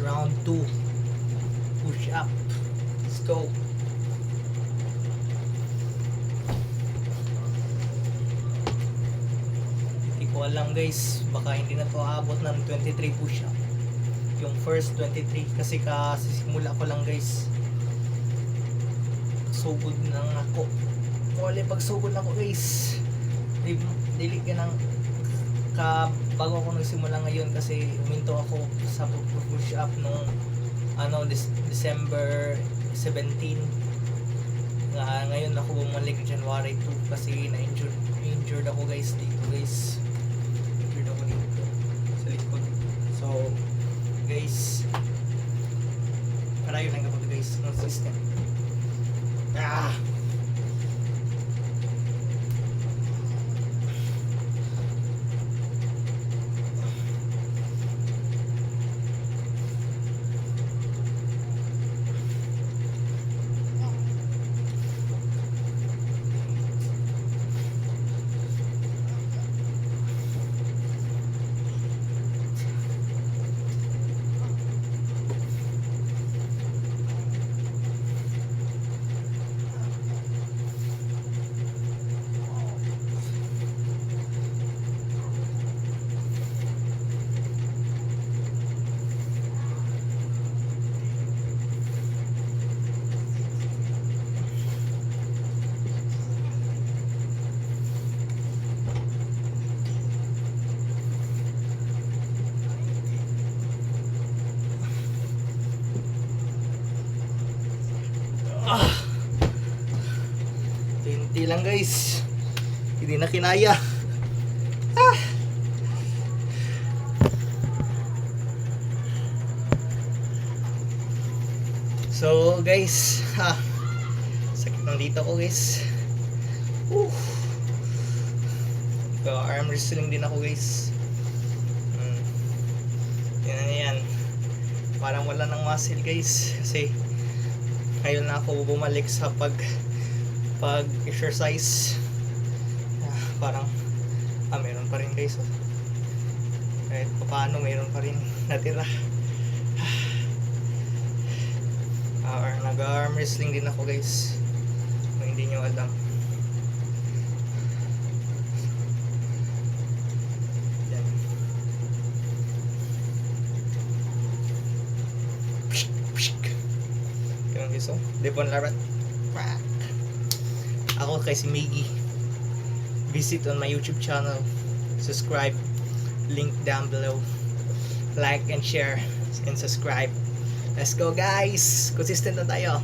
guys, round 2 push up. Let's go. Hindi ko alam guys, baka hindi na to aabot ng 23 push up. Yung first 23 kasi kasisimula ko lang guys. Sugod na ako. Wala pagsugod na ako guys. Dili ka ng bago ako nagsimula ngayon kasi huminto ako sa push up nung December 17. Ngayon ako bumalik January 2 kasi na-injured ako guys dito guys. Injured ako dito sa likod. So guys, parayon lang ako guys, consistent. Hindi lang guys, hindi na kinaya. So guys, sakit ng dito ko guys. Arm wrestling din ako guys. Yan. Parang wala ng muscle guys kasi ngayon na ako bumalik sa pag-exercise. Parang meron pa rin guys. Kahit paano meron pa rin natira. Nag-arm wrestling din ako guys, kung hindi nyo alam. Yan. Ganun guys, Devon Larat. Ako kay si Miggy. Visit on my YouTube channel. Subscribe. Link down below. Like and share and subscribe. Let's go guys. Consistent na tayo.